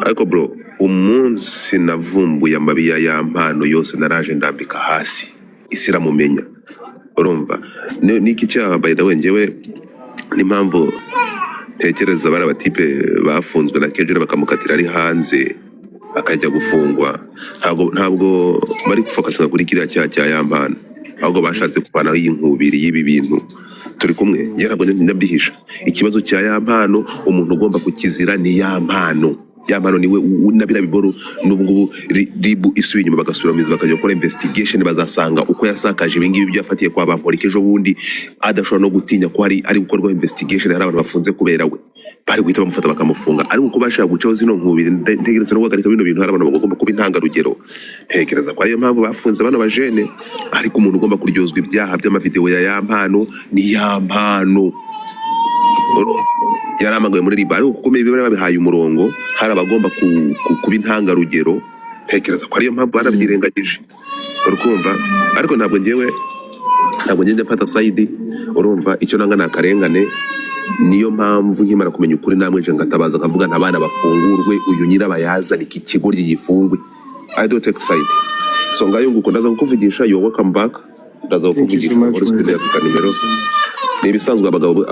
ariko bro umunsi navumbuye amabiya ya mpano yose naraje ndambika hasi isi iramumenya urumva niki cyaha by the way njyewe n'impamvu tekereza bari abatipe bafunzwe na Kejere bakamukatira ari hanze akajya gufungwa ntabwo bari gufokasinga kuri kiriya cyaha cya ya mpano ahubwo bashatse kuvanaho iyi nkubiri y'ibi bintu turi kumwe ntabwo ndabyihisha ikibazo cya ya mpano umuntu ugomba kukizira ni ya mpano niwe nabira biboro n'ubwo ribu isuye inyuma bagasubira mizi bakajya gukora investigation bazasanga uko yasakaje ibingibi byafatiye kwa bamporike ejo bundi adashobora no gutinya ko ari gukorwa investigation hari abantu bafunze kubera we bari guhita bamufata bakamufunga ariko uko bashaka gucaho zino nkubiri ntegereza no guhagarika bino bintu hari abantu bagomba kuba intangarugero ntekereza ko ariyo mpamvu bafunze bano bajene ariko umuntu ugomba kuryozwa ibyaha by'amavideo ya mpano ni ya mpano yaramagaye muri riba ariko kuko bari babihaye umurongo hari abagomba kuba intangarugero ntekereza ko ariyo mpamvu barabyirengagije urukumva ariko ntabwo njye mfata side urumva icyo nanga nakarengane niyo mpamvu nkimara kumenya ukuri namwe je ngatabaza kavuga ntabana bafungurwe uyu nyirabayazana iki kigo ry'igifungwe I don't take side so ngayo nguko ndaza kukuvugisha you welcome back ndaza kukuvugisha muri studio ya kanimero nibisanzwe abagabo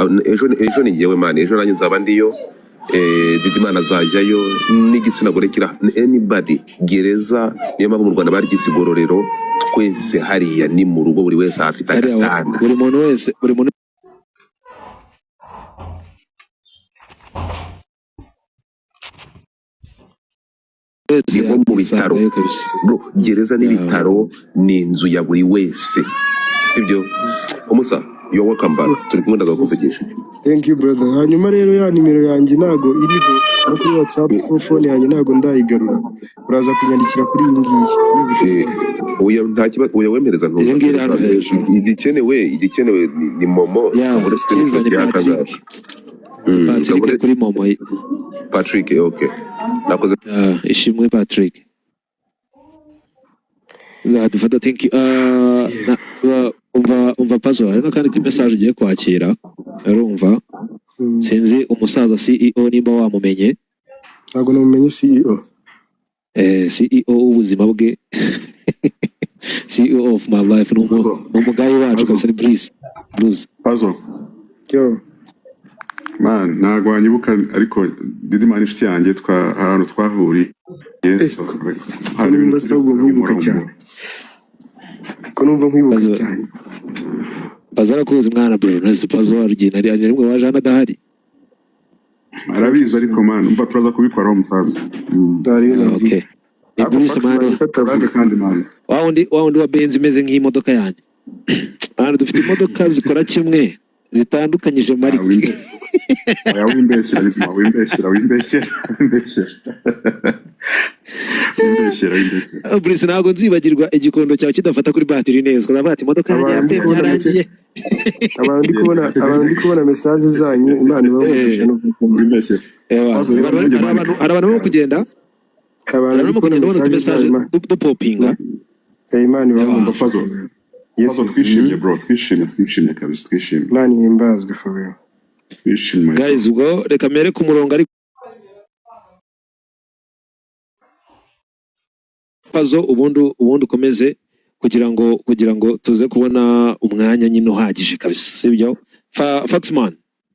ejo ni ngewe man ejo nanjye nzaba ndiyo Didimana azajyayo n'igitsina gore kira anybody gereza niyo mpamvu mu Rwanda barigise igororero twese hariya ni mu rugo buri wese afite agatanda buri muntu wese niho mu bitaro gereza n'ibitaro ni inzu ya buri wese sibyo umusa you're welcome back turi kumwe ndaza kuvugisha thank you brother hanyuma rero ya nimero yanjye nago iriho kuri WhatsApp ku phone yanjye nago ndayigarura uraza kunyandikira kuri iyi ngiyi oya nta kibazo oya wemereza igikenewe ni momo muri studio y'akaza Patrick kuri momo Patrick okay nakoze ishimwe Patrick dufata thank you umva pazo hari nakandi message ugiye kwakira urumva sinzi umusaza CEO nimba wamumenye ntago namumenye CEO ubuzima bwe CEO of my life n'umugayi wacu Kasari Bruce pazo yo man ntago wanyibuka ariko Didimana inshuti yanjye ahantu twahuriye yeso hari ibintu basabwa mwibuka cyane ko numva nkwibuka cyane bazara kuza mwana bro nasi pazo warugina ari rimwe waje anadahari arabizi ariko man umva turaza kubikora aho musaza okay ni Bruce man kandi man wawundi wa Benz imeze nk'imodoka yanjye hano dufite imodoka zikora kimwe zitandukanyije marike wimbeshyera Bruce ntabwo nzibagirwa igikondo cyawe kidafata kuri batiri neza kuko bati imodoka yanjye yarangiye abantu ndi kubona message zanyu Imana ibabufashe no wimbeshyera hari abantu bo kugenda abantu bo kugenda message dupopinga Imana ibabumva fazo yeso twishimye bro twishimye kabisa twishimye Imana ihimbazwe for real twishimye guys ubwo reka mere ku murongo ari pazo ubundi ukomeze kugira ngo tuze kubona umwanya nyine uhagije kabisa sibyo Faxman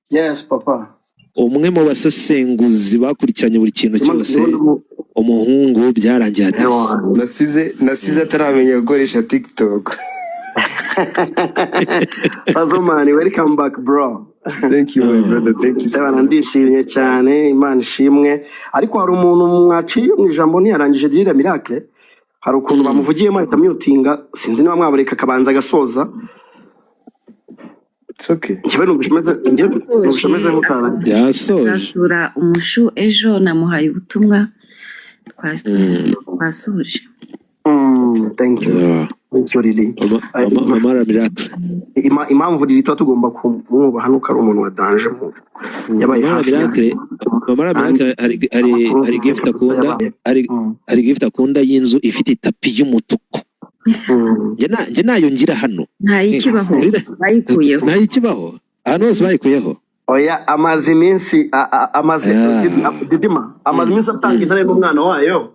yes papa umwe mu basesenguzi bakurikiranye buri kintu cyose umuhungu byarangiye ati nasize ataramenya gukoresha TikTok Pazo man welcome back bro thank you my brother thank you so ndishimye cyane Imana ishimwe ariko hari umuntu mwaciye mu ijambo ntiyarangije dirira miracle hari ukuntu bamuvugiyemo ahita mutinga sinzi niba mwabareka akabanza agasoza it's okay njyewe nubishemeze nk'utara yasoje umushu ejo namuhaye ubutumwa twasoje thank you really amara miracle impamvu riri tugomba kumwubaha nuko ari umuntu wa danger mu yabaye hafi amara miracle hari gift akunda y'inzu ifite itapi y'umutuku nge nayo ngira hano ntayikibaho bayikuyeho ahantu hose bayikuyeho oya amaze iminsi amaze Didima amaze iminsi atanga intare n'umwana wayo.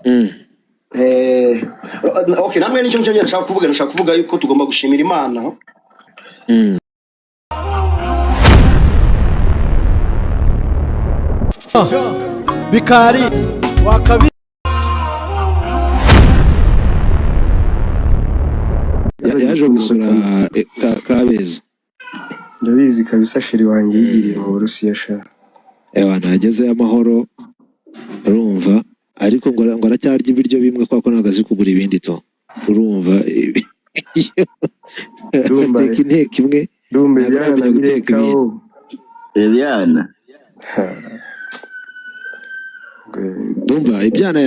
Mm. Okay, namwe nicyo nshaka kuvuga yuko tugomba gushimira Imana. Mm. Bikari wakabi yaje gusura Kabeza. Ndabizi kabisa sheri wanjye yigiriye mu Burusiya sha. Nageze amahoro urumva ariko ngo aracyarya ibiryo bimwe kwa ko nagazi kugura ibindi to urumva teka inteko imwe Rumbe byana gutekaho. Ebyana Dumba ibyana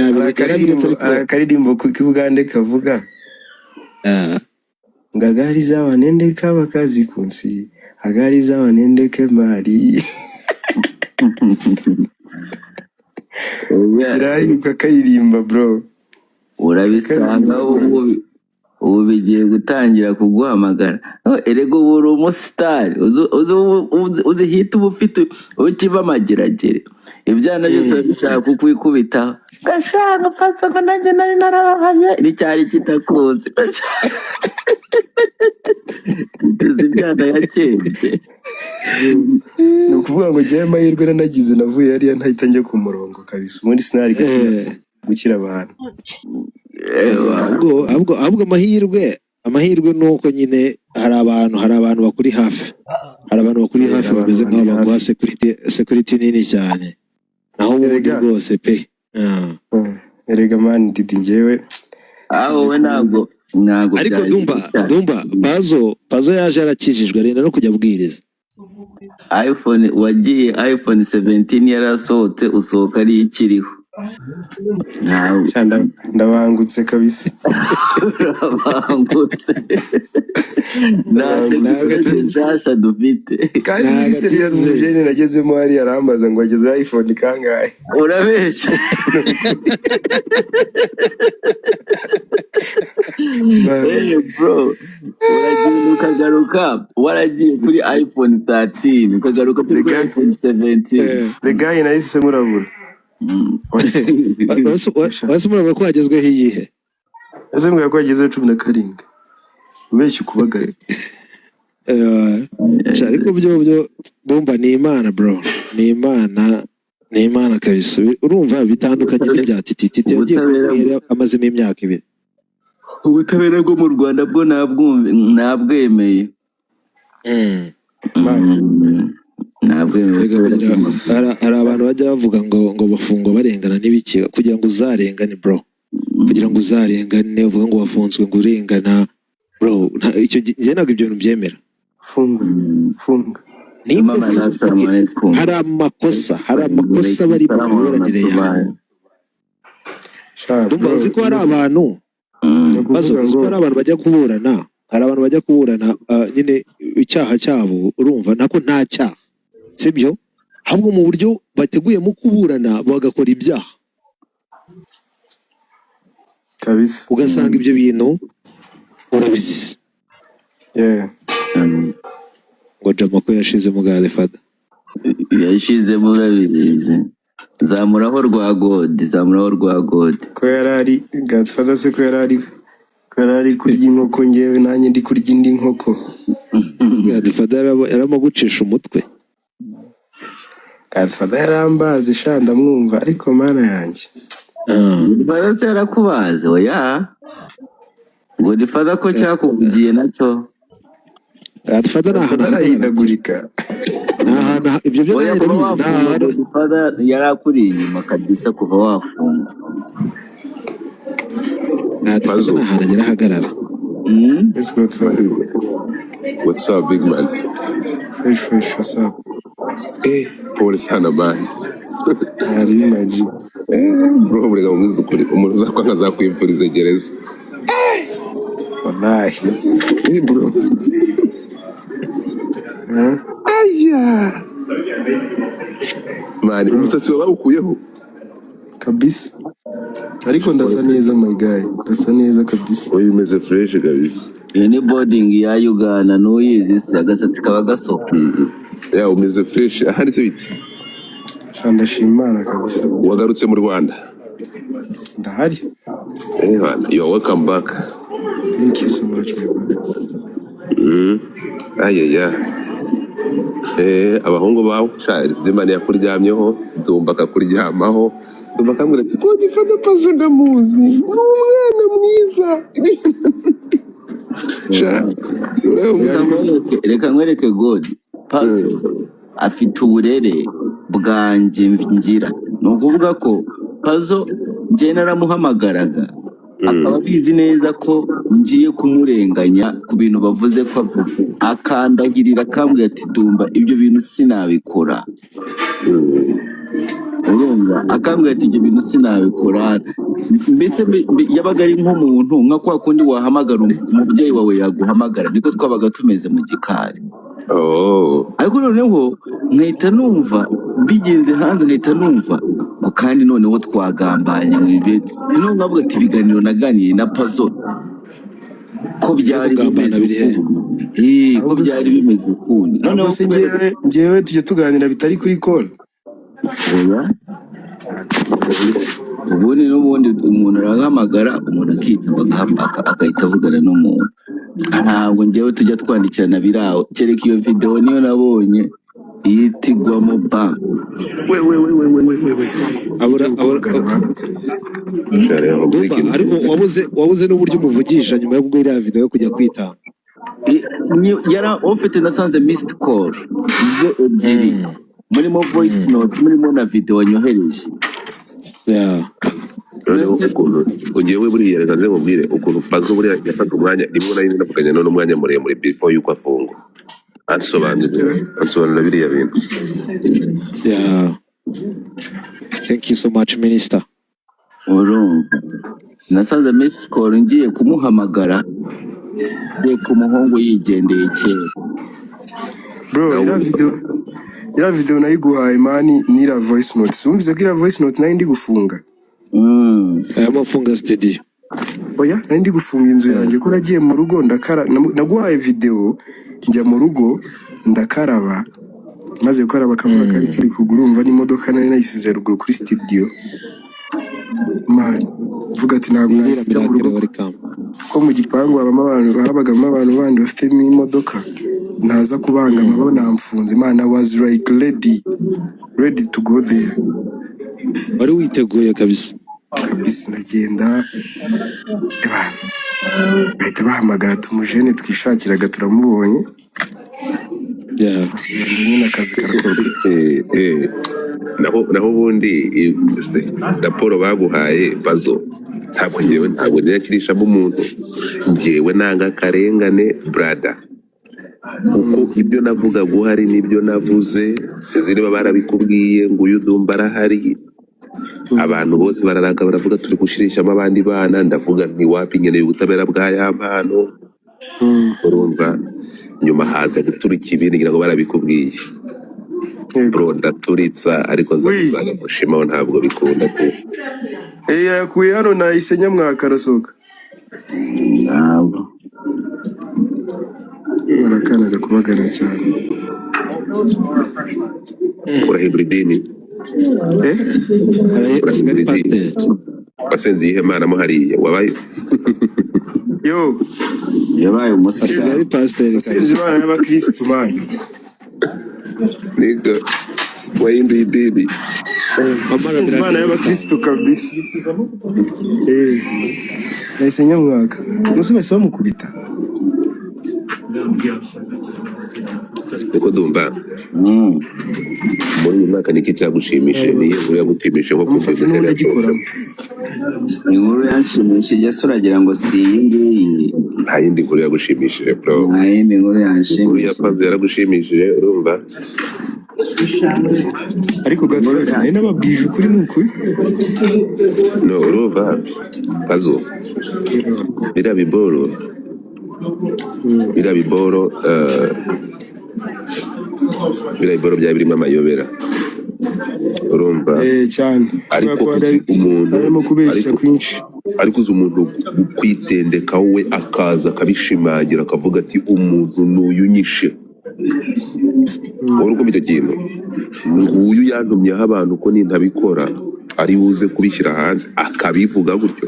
Akaririmbo ku Kibugande kavuga. Ngagari z'abanende kabakazi kunsi agari z'abanende ke mari. Irayi ukakaririmba bro. urabisanga ubu bigiye gutangira kuguhamagara. Erego buri umusitari uzi hita uba ufite ukiva amageragere ibyana byose bishaka kukwikubitaho gashanga pfatsa ngo nanjye nari narababaye iricyari kitakunze tuzi ibyana yakembye. Ni ukuvuga ngo njyewe amahirwe nanagize navuye hariya ntahita njya ku murongo kabisa ubundi sinari gukira abantu. ahubwo amahirwe nuko nyine hari abantu bakuri hafi bameze nk'aho baguha security nini cyane naho ubundi rwose pe. Erega mani Didi njyewe wowe ntabwo ariko Dumba Pazo yaje arakijijwe arenda no kujya abwiriza. wagiye iPhone 17 yarasohotse usohoka ari ikiriho. Ndabangutse kabisa. Urabangutse. Ntabwo nshasha dufite. Kandi serious mujene nagezemo hari arambaza ngo ageze iPhone kangahe. Urabesha. Bro, uragiye ukagaruka waragiye kuri iPhone 13 ukagaruka kuri iPhone 17. Regaye nahise murabura. Wase murabura ko hagezweho iyihe? Ese mbwa ko hageze 17 ubeshye kubagara. Ariko byo Dumba ni Imana bro, ni Imana kabisa. Urumva bitandukanye n'ibya Titi yagiye amazemo imyaka ibiri. Ubutabera bwo mu Rwanda bwo nabwemeye. Hari abantu bajya bavuga ngo bafungwa barengana n'ibiki kugira ngo uzarengane bro, kugira ngo uzarengane uvuga ngo wafunzwe ngo urengana bro, icyo gihe ntabwo ibyo bintu byemera. Funga hari amakosa bari mu miburanire yawe. Dumba uzi ko hari abantu bajya kuburana, hari abantu bajya kuburana nyine icyaha cyabo urumva nako nta cyaha sibyo, ahubwo mu buryo bateguyemo kuburana bagakora ibyaha kabisa, ugasanga ibyo bintu urabizize. Ngo Jama ko yashizemo Godfather yashizemo urabizi. Zamuraho rwa God ko yarari Godfather se ko yarari kurya inkoko ngewe nanjye ndi kurya indi nkoko. Godfather yaramagucisha umutwe. Godfather yarambaze shanda mwumva ariko mana yanjye. Godfather yarakubaze oya. Godfather ko cyakugiye nacyo. Godfather arahindagurika. Ibyo byo Godfather yarakuri inyuma kabisa kuva wafunga. Godfather haragera hagarara. It's Godfather. What's up, big man? Fresh, what's up? Pole sana man. Ari maji. Bro, murega mwiza ukuri. Umuntu uzakwanga azakwifuriza gereza. Wallahi. Bro. Aya. Mani, umusatsi wawe ukuyeho kabisa. Ariko ndasa neza my guy. Ndasa neza kabisa. Oya umeze fresh kabisa. Iyo ni boarding ya Uganda n'uyizi se agasatsi kaba gasohoka. Ya umeze fresh ahari se biti ndashima Imana kabisa. wagarutse mu Rwanda Ndahari. man, you are welcome back. Thank you so much my brother. Ayaya abahungu bawe Demani yakuryamyeho Dumba akakuryamaho Dumba akambwira ati ko gifata Pazo ndamuzi ni umwana mwiza Reka nkwereke God Pazo afite uburere bwanjye ngira. Ni ukuvuga ko Pazo njye naramuhamagaraga akaba abizi neza ko ngiye kumurenganya ku bintu bavuze ko akandagirira akambwira ati Dumba ibyo bintu sinabikora. Urumva akambwira ati ibyo bintu sinabikora. Mbese yabaga ari nk'umuntu nka kwa kundi wahamagara umubyeyi wawe yaguhamagara, niko twabaga tumeze mu gikari. Ariko noneho nkahita numva bigenze hanze, nkahita numva ngo kandi noneho twagambanye mu bibe. Noneho nkavuga ati ibiganiro naganiye na Pazo ko byari bimeze ko byari bimeze ukundi. Noneho se njyewe tujye tuganira bitari kuri call. Ubundi n'ubundi umuntu arahamagara umuntu akitaba agahita avugana n'umuntu. Ntabwo njyewe tujya twandikirana biraho, kereka iyo video niyo nabonye iyitigwamo bam. Ariko wabuze n'uburyo umuvugisha nyuma yo kugura iriya video yo kujya kwitanga. Yara ofite nasanze missed call zo ebyiri murimo voice note murimo na video nyohereje. Noneho ukuntu ugiyewe buriya reka nze nkubwire ukuntu Pazo buriya yafata umwanya rimwe na rimwe navuganye n'umwanya muremure before yuko afungwa. Ansobanurira biriya bintu. Thank you so much Minister. Urumva nasanze missed call ngiye kumuhamagara reka umuhungu yigendeye kera. Bro, ira video nayiguhaye mani nira voice note. Sumbize ko ira voice note nayo ndi gufunga. Amafunga studio. Oya, nayo ndi gufunga inzu yanjye ko nagiye mu rugo naguhaye video njya mu rugo ndakaraba maze gukaraba akavura kari kiri kugura umva n'imodoka nari nayisize ruguru kuri studio. Man, vuga ati ntabwo nahise mu rugo ko mu gipangu habagamo abantu bandi bafite imodoka ntaza kubangama bo namfunze. Man, I was like ready to go there. Wari witeguye kabisa nagenda bahita bahamagara tumujene twishakiraga turamubonye. nyine akazi karakorwa. naho ubundi raporo baguhaye Pazo ntabwo nyakirishamo umuntu njyewe nanga akarengane brada uko ibyo navuga guhari nibyo navuze sizire barabikubwiye ngo uyu Dumba arahari abantu bose bararaka baravuga turi gushirishamo abandi bana ndavuga nti wapi nkeneye ubutabera bwa yampano urumva nyuma haza guturika ibindi ngira ngo barabikubwiye bro ndaturitsa ariko nzaga mushimaho ntabwo bikunda tu yakuye hano nahise nyamwaka arasohoka ntabwo barakanaga kubagana cyane urahindura idini wasenze iyihe mana mo hariya wabaye yo yabaye Pasiteri pasiteri sinzi imana y'abakristu man niga wahinduye idini sinzi imana y'abakristu kabisa nahise nyamwaka umunsi wese bamukubita niko Dumba muri uyu mwaka niki cyagushimishije niyo nkuru yagushimishije nko kuvuga inkuru yanshimishije se uragira ngo si iyi ngiyi nta yindi nkuru yagushimishije bro nta yindi nkuru inkuru ya yanshimishije Pazo yaragushimishije urumva ariko gatore nari nababwije ukuri n'ukuri no urumva Pazo biriya biboro byaba birimo amayobera urumva cyane ariko umuntu arimo kubeshya kwinshi ariko uzi umuntu kwitendeka we akaza akabishimangira akavuga ati umuntu n'uyu nyishe wowe uko icyo kintu nguyu yantumyeho abantu ko nintabikora ari buze kubishyira hanze akabivuga gutyo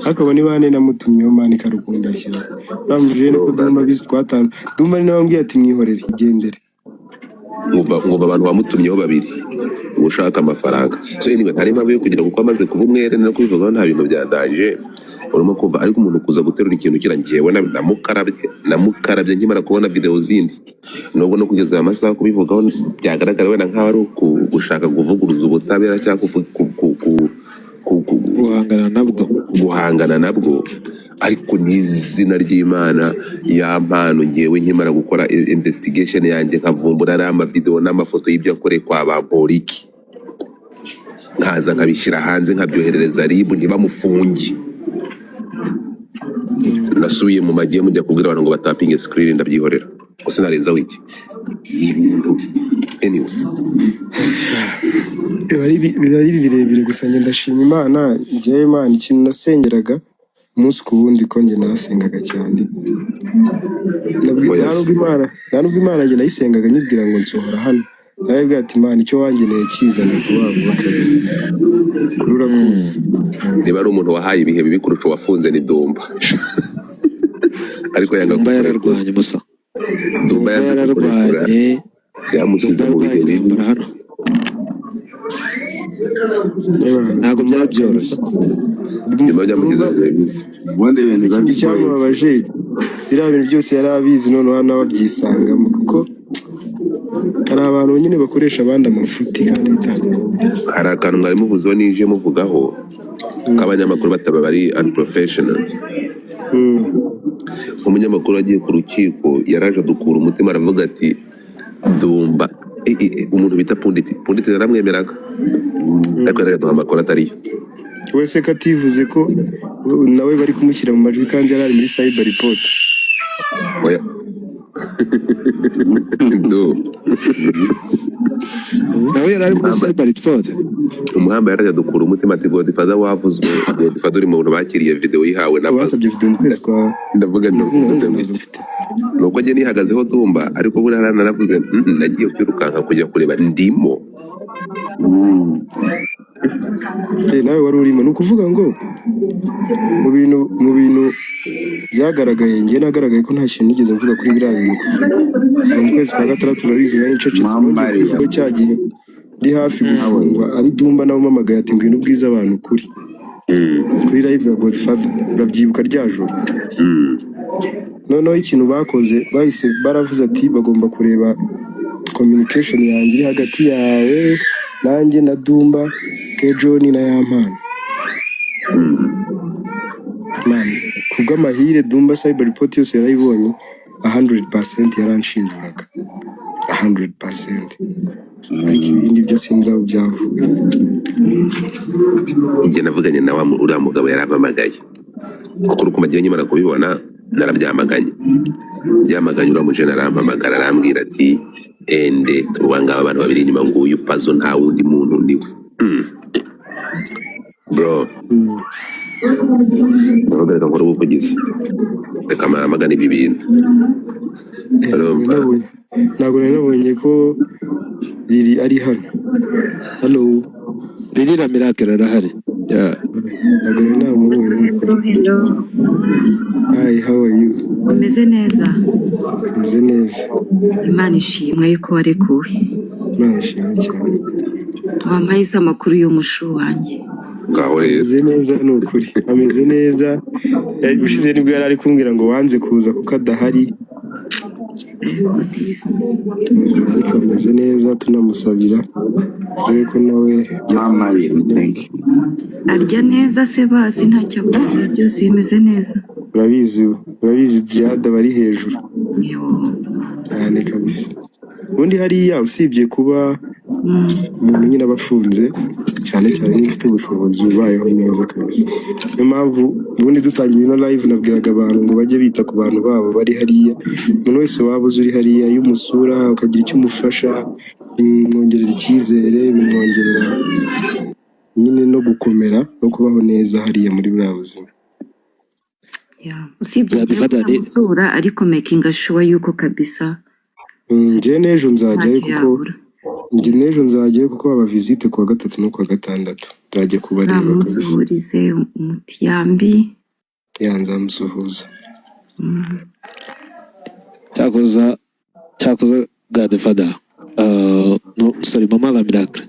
akaba ni bane namutumyeho mani karukunda ashyira bamubwiye ko Dumba bizi twatanu Dumba ni nabambwiye ati mwihorere igendere ngo abantu bamutumyeho babiri ushaka amafaranga so anyway ntari mpamvu yo kugira kuko amaze kuba umwere no kubivugaho nta bintu byadanje urimo kumva ariko umuntu kuza guterura ikintu kira njyewe namukarabye nkimara kubona video zindi nubwo no kugeza amasaha kubivugaho byagaragara wenda nk'aho ari gushaka kuvuguruza ubutabera cyangwa guhangana nabwo ariko n'izina ry'Imana yampano ngewe nkimara gukora investigation yanjye nkavumbura ari amavideo n'amafoto y'ibyo yakoreye kwa Bamporiki nkaza nkabishyira hanze nkabyoherereza RIB ntibamufunge nasubiye mu magiye mujya kubwira abantu ngo batapinge screen ndabyihorera gusa narenza wiki anyway biba birebire gusa njye ndashima Imana njyewe Imana ikintu nasengeraga umunsi ku wundi ko njye narasengaga cyane nubwo Imana njye nayisengaga nyibwira ngo nsohora hano narabwira ati Imana icyo wangeneye kizana vuba vuba kabisa kurura kuzi niba ari umuntu wahaye ibihe bibi kurusha wafunze ni Dumba ariko yanga Dumba yararwanye musa Dumba yararwanye yamushyize mu bihe bibi ntabwo byari byoroshye nyuma byamugize ubundi ibintu biba cyamubabaje biriya bintu byose yari abizi noneho n'ababyisangamo kuko hari abantu nyine bakoresha abandi amafuti kandi bitandukanye hari akantu mwari muvuzeho nije muvugaho k'abanyamakuru bataba bari unprofessional umunyamakuru agiye ku rukiko yaraje adukura umutima aravuga ati Dumba umuntu bita Punditi naramwemeraga ariko yaraduha amakuru atariyo wese ko ativuze ko nawe bari kumushyira mu majwi kandi yari ari muri cyber report oya nawe yari ari muri cyber report umuhamba yaraje adukura umutima ati Godfather wavuzwe Godfather uri mu bantu bakiriye video yihawe na wasabye video mu kwezi kwa ndavuga nuko njye nihagazeho Dumba ariko buri hara naravuze nagiye kwirukanka kujya kureba ndimo nawe wari urimo ni ukuvuga ngo mu bintu byagaragaye njye nagaragaye ko nta kintu nigeze mvuga kuri biriya bintu mu kwezi kwa gatandatu turabizi nari ncecetse nongeye kuvuga cya gihe ndi hafi gufungwa ari Dumba nawe umamagaye ati ngwino ubwiza abantu kuri live ya Godfather urabyibuka rya joro noneho ikintu bakoze bahise baravuze ati bagomba kureba communication yanjye iri hagati yawe nanjye na Dumba ke John na Yampano man kubw'amahire Dumba cyber report yose yarayibonye 100% yaranshinjuraga 100% ariko ibindi byo sinzi aho byavuye njye navuganye na uriya mugabo yarampamagaye kuko urukumagiye nyimara kubibona narabyamaganye uriya mujene arampamagara arambwira ati ende turwanga abantu babiri inyuma nguyu Pazo nta wundi muntu niwe bro reka nkora ubuvugizi reka maramagana ibi bintu ntabwo nari nabonye ko riri ari hano hello riri na Miracle arahari ntabwo nari namubonye Hello. hi how are you Umeze neza. meze neza Imana ishimwe yuko warekuwe. Imana ishimwe cyane Wampaye amakuru y'umushu wanjye. ngaho rero ameze neza ni ukuri ameze neza ushize nibwo yari ari kumbwira ngo wanze kuza kuko adahari ariko ameze neza tunamusabira dore ko nawe Arya neza se basi ntacyo avuze byose bimeze neza. urabizi Jihad bari hejuru Yo. cyane kabisa ubundi hariya usibye kuba umuntu nyine aba afunze cyane cyane niba ufite ubushobozi ubayeho neza kabisa niyo mpamvu ubundi dutangiye ino live nabwiraga abantu ngo bajye bita ku bantu babo bari hariya umuntu wese waba uzi uri hariya iyo umusura ukagira icyo umufasha bimwongerera icyizere bimwongerera nyine no gukomera no kubaho neza hariya muri buriya buzima. usibye God igihe Father ni utamusura ariko making sure yuko kabisa Njye n'ejo nzajyayo ntacyo kuko yabura njye n'ejo nzajyayo kuko baba visite kuwa gatatu no kuwa gatandatu nzajya nta kubareba munsi kabisa. uhurize umutiyambi Nzamusuhuza. cyakoza God Father no sorry mama la miracle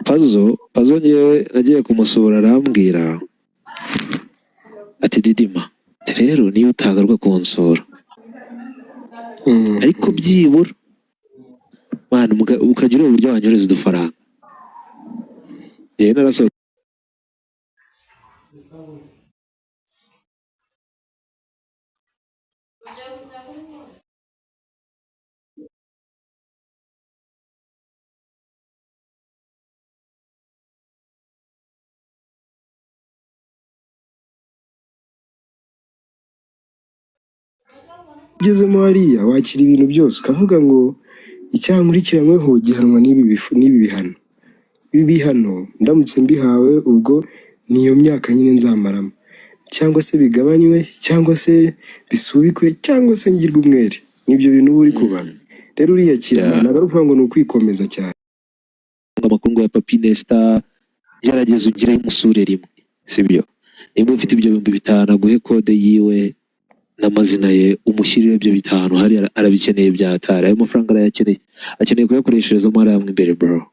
Pazo ngewe nagiye kumusura arambwira ati Didima rero niba utagaruka kunsura ariko byibura mwana ukagira uburyo wanyoreza udufaranga njyewe narasohoka Ugezemo hariya wakira ibintu byose ukavuga ngo icyaha nkurikiranyweho gihanwa n'ibi bihano. Ibi bihano ndamutse mbihawe ubwo niyo myaka nyine nzamaramo, cyangwa se bigabanywe cyangwa se bisubikwe cyangwa se ngirwe umwere. Nibyo bintu uba uri kubara. Rero uriyakira ntabwo ari ukuvuga ngo ni ukwikomeza cyane. amakuru ya Papi Nesta gerageza ugire umusure rimwe sibyo niba ufite ibyo 5,000 aguhe kode yiwe n'amazina ye umushyirire ibyo 5 hari arabikeneye byatara ayo mafaranga arayakeneye akeneye kuyakoreshereza mu aramwe imbere bro.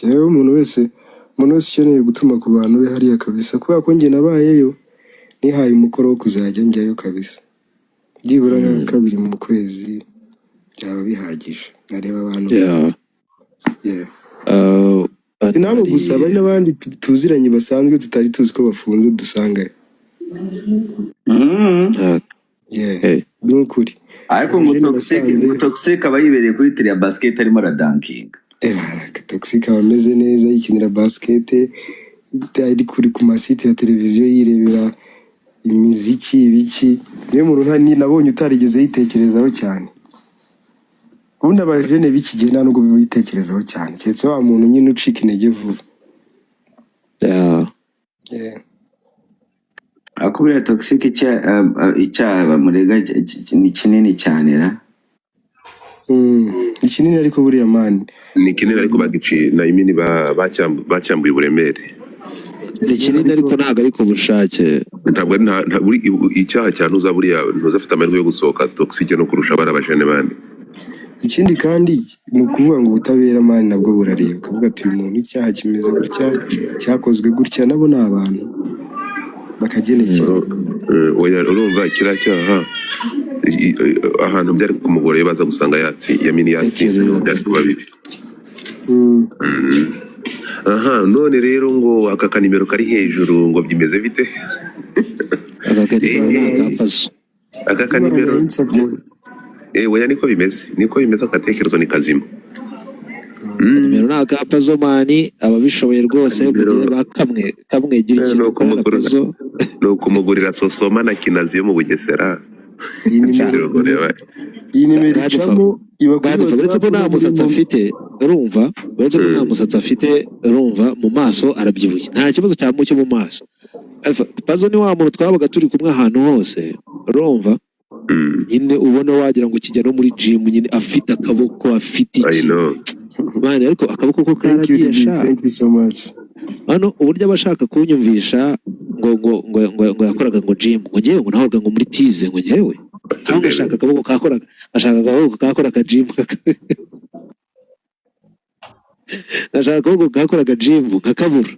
Rero umuntu wese ukeneye gutuma ku bantu be hariya kabisa kubera ko njye nabayeyo nihaye umukoro wo kuzajya njyayo kabisa byibura nka kabiri mu kwezi byaba bihagije nkareba abantu. Ntabwo gusa hari n'abandi tuziranye basanzwe tutari tuzi ko bafunze dusangayo. Ni ukuri ariko ngo toxic aba yibereye kuri tiri ya basket arimo aradankinga. Toxic aba ameze neza yikinira basket ari kuri ku masite ya televiziyo yirebera imiziki ibiki. Niyo muntu nabonye utarigeze yitekerezaho cyane. Ubundi abajene b'iki gihe nta nubwo bitekerezaho cyane keretse wa muntu nyine ucika intege vuba. Akubira toxic icyaha bamurega ni kinini cyane ra. Ni kinini ariko buriya mani ni kinini ariko bagiciye na imini bacyambuye uburemere. Ni kinini ariko ntabwo ari ku bushake. Ntabwo ari icyaha cyane uza buriya ntuzafite amahirwe yo gusohoka toxic no kurusha abajene bandi. Ikindi kandi ni ukuvuga ngo ubutabera mani nabwo burareba ukavuga ati uyu muntu icyaha kimeze gutya cyakozwe gutya nabo ni abantu bakagenekera. Urumva kiriya cyaha ahantu byari kumugora baza gusanga yamini yatsinze byari kuba bibi. None rero ngo aka kanimero kari hejuru ngo byimeze bite? Aka kanimero oya niko bimeze agatekerezo ni kazima. Nimero na akapazo mani ababishoboye rwose kamwe gira ikintu no kumugurira sosoma na kinazi yo mu Bugesera. Iyi nimero icamo uretse ko nta musatsi afite urumva mu maso arabyibushye nta kibazo cyo mu maso. Pazo ni wa muntu twabaga turi kumwe ahantu hose urumva nyine ubona wagira ngo kijya no muri gym nyine afite akaboko afite iki mani ariko akaboko ko karagiye sha. Thank you so much. Hano uburyo abashaka kunyumvisha ngo yakoraga ngo gym ngo ngewe ngo nahoga ngo muri tize ngo ngewe ntabwo ashaka akaboko kakoraga gym ashaka akaboko kakoraga gym kakabura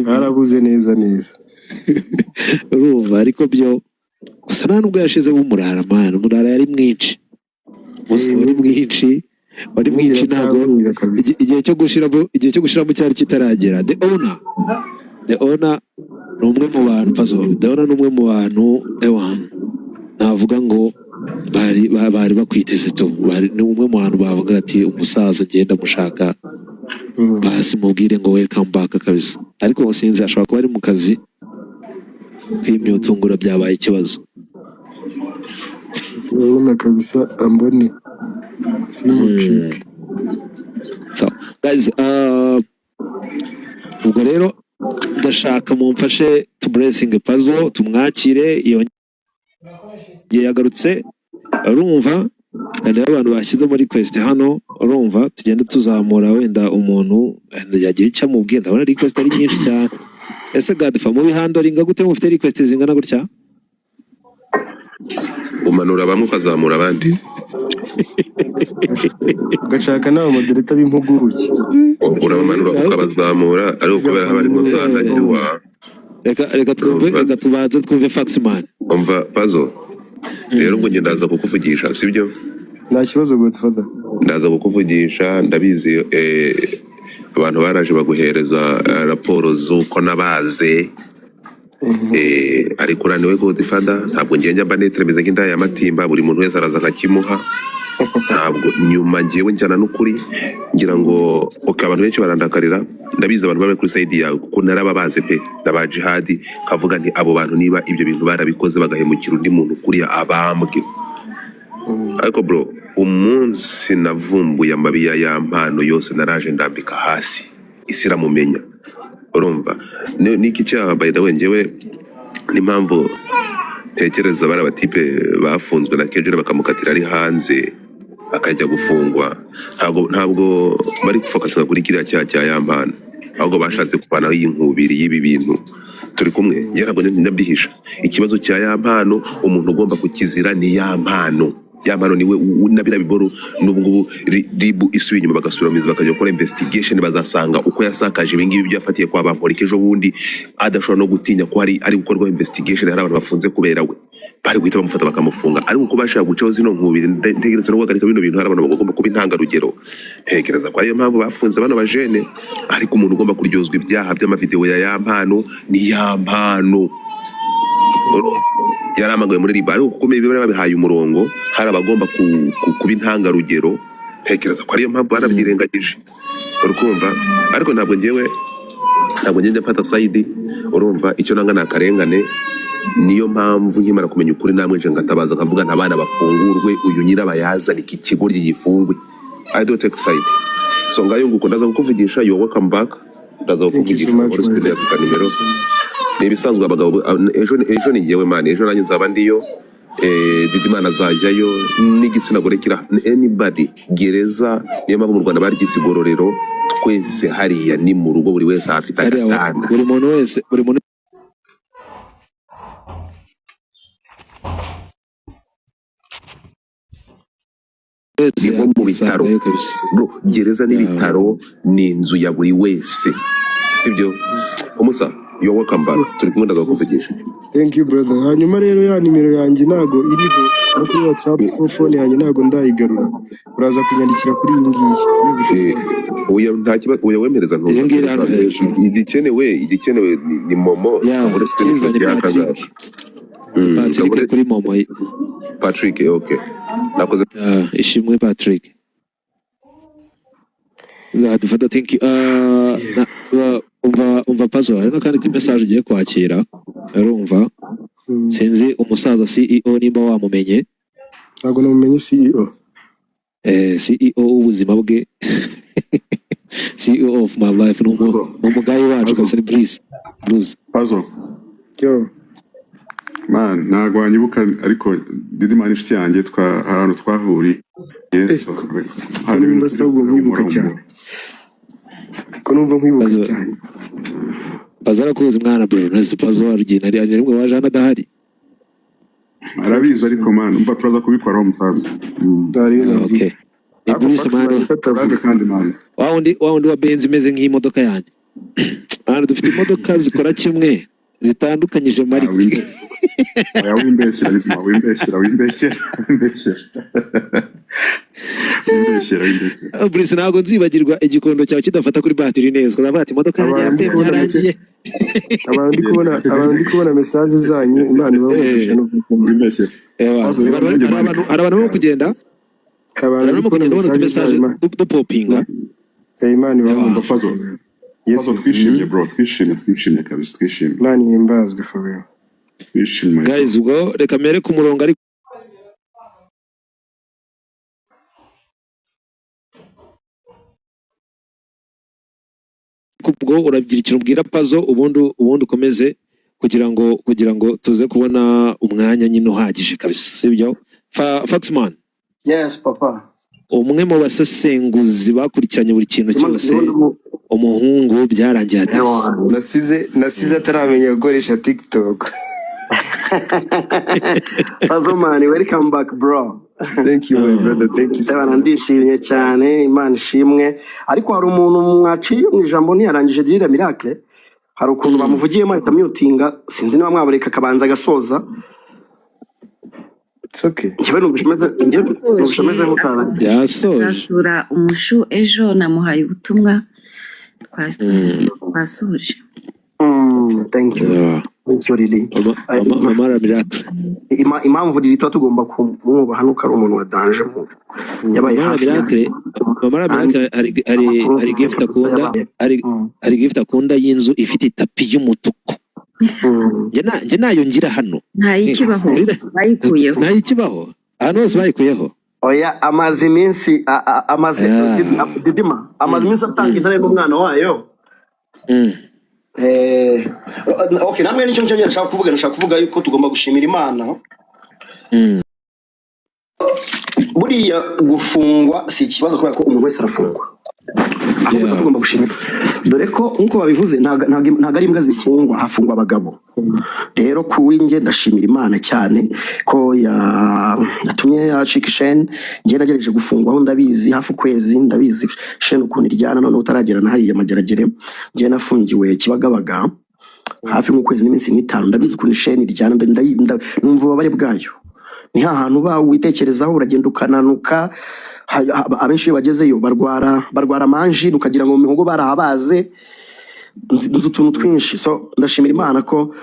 karabuze neza urumva ariko byo gusa nta nubwo yashizeho umurara mani umurara yari mwinshi wari mwinshi ntabwo igihe cyo gushiramo cyari kitaragera. The owner ni umwe mu bantu ni umwe mu bantu navuga ngo bari bakwiteze ni umwe mu bantu bavuga ati umusaza ngenda mushaka basi mubwire ngo welcome back kabisa ariko sinzi ashobora kuba ari mu kazi kw'imyutungura byabaye ikibazo. urabona kabisa ambone simucike. So guys ubwo rero ndashaka mumfashe to blessing puzzle tumwakire iyo yagarutse urumva kandi abantu bashyize muri request hano urumva tugenda tuzamura wenda umuntu yagira icyo amubwira ndabona request ari nyinshi cyane ese Godfa mu bihandoringa gute mufite request zingana gutya umanura bamwe ukazamura abandi ugashaka n'aba modereta b'impuguke urabamanura ukabazamura ariko kubera haba harimo zandanyirwa reka tubanze twumve Faxman umva Puzzle rero ngo njye ndaza kukuvugisha sibyo nta kibazo Godfather ndaza kukuvugisha ndabizi abantu baraje baguhereza raporo z'uko nabaze ariko uraniwe Godfather ntabwo njye mba netremeze nk'indaya y'amatimba buri muntu wese araza akakimuha ntabwo nyuma ngewe njyana n'ukuri ngira ngo abantu benshi barandakarira ndabizi abantu bari kuri side yawe kuko narababaze pe n'aba jihadi kavuga nti abo bantu niba ibyo bintu barabikoze bagahemukira undi muntu kuri abambwe ariko bro umunsi navumbuye amabiya y'ampano yose naraje ndambika hasi isi iramumenya urumva niki cyaha by the way ngewe n'impamvu tekereza bari abatipe bafunzwe na Kejere bakamukatira ari hanze akajya gufungwa ntabwo bari gufokasinga kuri kiriya cyaha cya yampano ahubwo bashatse kuvanaho iyi nkubiri y'ibi bintu turi kumwe ntabwo ndabyihisha ikibazo cya yampano umuntu ugomba kukizira ni yampano niwe nabira biboro n'ubu ngubu ribu isubiye inyuma bagasubira mizi bakajya gukora investigation bazasanga uko yasakaje ibingibi byafatiye kwa bamporike ejo bundi adashobora no gutinya ko ari gukorwa investigation hari abantu bafunze kubera we bari guhita bamufata bakamufunga ariko uko bashaka gucaho zino nkubiri ntegereza no guhagarika bino bintu hari abantu bagomba kuba intangarugero ntekereza ko ariyo mpamvu bafunze bano bajene ariko umuntu ugomba kuryozwa ibyaha by'amavideo ya yampano ni yampano yaramagaye muri riba ariko kuko bari babihaye umurongo hari abagomba kuba intangarugero ntekereza ko ariyo mpamvu barabyirengagije urukumva ariko ntabwo njye mfata side urumva icyo nanga nakarengane niyo mpamvu nkimara kumenya ukuri namwe nje ngatabaza kavuga ntabana bafungurwe uyu nyirabayazana iki kigo ry'igifungwe I don't take side so ngayo nguko ndaza kukuvugisha you welcome back ndaza kukuvugisha muri studio ya Kanimero nibisanzwe abagabo ejo ni ngewe mani ejo nanjye nzaba ndiyo Didimana azajyayo n'igitsina gore kira anybody gereza niyo mpamvu mu Rwanda barigise igororero twese hariya ni mu rugo buri wese afite agatanda buri muntu wese ni nko mu bitaro gereza n'ibitaro ni inzu ya buri wese sibyo umusa you're welcome back turi kumwe ndaza kuvugisha thank you brother hanyuma rero ya nimero yanjye nago iriho no kuri WhatsApp ku phone yanjye nago ndayigarura uraza kunyandikira kuri iyi ngiyi oya nta kibazo oya wemereza igikenewe ni momo muri studio y'akaza Patrick kuri momo Patrick okay nakoze ishimwe Patrick dufata thank you umva Puzzle hari n'akandi message ugiye kwakira urumva sinzi umusaza CEO nimba wamumenye ntabwo namumenye CEO w'ubuzima bwe CEO of my life n'umugayi wacu Kasari Bruce Puzzle yo man ntabwo wanyibuka ariko Didimana inshuti yanjye hari ahantu twahuriye yesu hari ibintu basabwa mwibuka cyane ko numva nkwibuka cyane bazara kuza umwana bro nese Puzzle warugina ari rimwe waje hano adahari arabizi ariko man umva turaza kubikoraho umusaza okay ni Bruce man kandi man wa wundi wa Benz imeze nk'imodoka yanjye hano dufite imodoka zikora kimwe zitandukanyije mariko wimbeshyera Bruce ntabwo nzibagirwa igikondo cyawe kidafata kuri batiri neza kuko imodoka yanjye yarangiye abantu ndi kubona message zanyu Imana ibavugisha no wimbeshyera hari abantu barimo kugenda barimo kugenda babona message dupopinga Imana ibavugisha Puzzle Puzzle twishimye bro twishimye kabisa twishimye Imana ihimbazwe for real twishimye guys ubwo reka mere ku murongo ari ubwo uragira ikintu ubwira Puzzle ubundi ukomeze kugira ngo tuze kubona umwanya nyine uhagije kabisa sibyo Foxman. Yes papa. Umwe mu basesenguzi bakurikiranye buri kintu cyose umuhungu byarangiye ati nasize ataramenya gukoresha TikTok. Puzzle man, welcome back bro. Thank you my brother, thank you. Cyane ndishimye cyane, Imana ishimwe. Ariko hari umuntu mwaciye mu ijambo ntiyarangije dirira miracle. Hari ukuntu bamuvugiyemo ahita mutinga, sinzi niba mwabareka akabanza agasoza. It's okay. Njyewe nubishemeze nk'utara. yasoje Zasura umushu ejo namuhaye ubutumwa twasoje. Thank you. Thank you really. Mama Miracle. Impamvu riri tuba tugomba kumwubaha nuko ari umuntu wa danger mu yabaye hafi. Mama Miracle hari gift akunda hari gift akunda y'inzu ifite itapi y'umutuku. Nje nayo ngira hano. Ntayikibaho bayikuyeho. Ntayikibaho. Hano hose bayikuyeho. Oya amazi iminsi didima amazi iminsi atanga intare n'umwana wayo. Okay, namwe nicyo nshaka kuvuga yuko tugomba gushimira Imana. Buriya gufungwa si ikibazo kubera ko umuntu wese arafungwa. Ahubwo tugomba gushimira. Dore ko nkuko babivuze ntago ari imbwa zifungwa, hafungwa abagabo. Rero kuwinge ndashimira Imana cyane ko yatumye yacika Shane. Ngiye nagerageje gufungwa aho ndabizi hafi ukwezi, ndabizi Shane ukuntu iryana none utaragera na hariya mageragere. Ngiye nafungiwe Kibagabaga hafi mu kwezi n'iminsi 5, ndabizi ukuntu Shane iryana, numva ubabare bwayo. Ni hahantu ba witekerezaho uragenda ukananuka. Abenshi bagezeyo barwara manji ukagira ngo mu mihogo barahabaze utuntu twinshi. So ndashimira Imana ko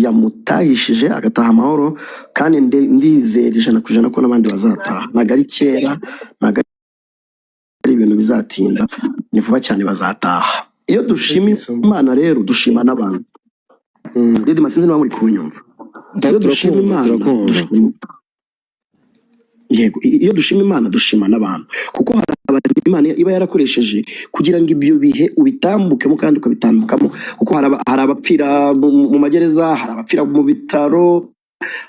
yamutahishije agataha amahoro, kandi ndizera 100% ko n'abandi bazataha. Nagari kera, nagari ibintu bizatinda, ni vuba cyane bazataha. Iyo dushima Imana rero dushima n'abantu. Ndidi masinzi niba muri kunyumva. Iyo dushima Imana yego, iyo dushima Imana dushima n'abantu, kuko hari abantu Imana iba yarakoresheje kugira ngo ibyo bihe ubitambukemo kandi ukabitambukamo. Kuko hari abapfira mu magereza, hari abapfira mu bitaro,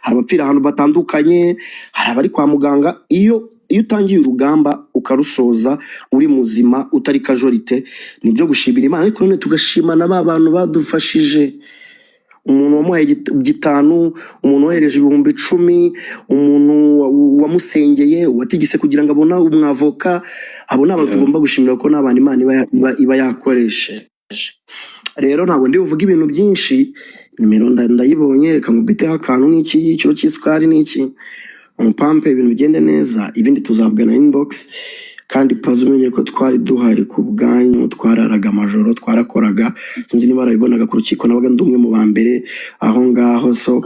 hari abapfira ahantu batandukanye, hari abari kwa muganga. Iyo utangiye urugamba ukarusoza uri muzima utari kajorite, nibyo gushimira Imana. Ariko none tugashima n'aba bantu badufashije. Umuntu wamuhaye 5, umuntu wohereje 10,000, umuntu wamusengeye, watigise kugira ngo abona umwavoka. Abo nabo tugomba gushimira ko n'abantu Imana iba yakoresheje. Rero ntabwo ndi buvuga ibintu byinshi, nimero ndayibonye, reka mubiteho akantu n'iki cyo cy'isukari n'iki umupampe, ibintu bigende neza, ibindi tuzabwana inbox. Kandi Puzzle umenye ko twari duhari ku bwanyu, twararaga amajoro, twarakoraga, sinzi niba barabibonaga ku rukiko, nabaga ndumwe mu bambere aho ngaho. So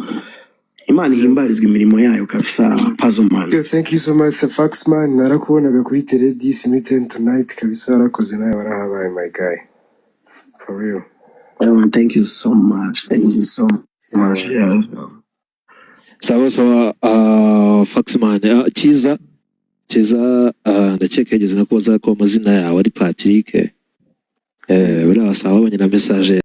Imana ihimbarizwa imirimo yayo kabisa Puzzle man. Thank you so much Foxman, narakubonaga kuri Tele 10 10 tonight kabisa, warakoze nawe warahabaye my guy for real. Thank you so much, thank you so much. Sawa Foxman. Kiza ndakeka yageze no kubaza ko amazina yawe ari Patrick. Buriya wasaba abanye na message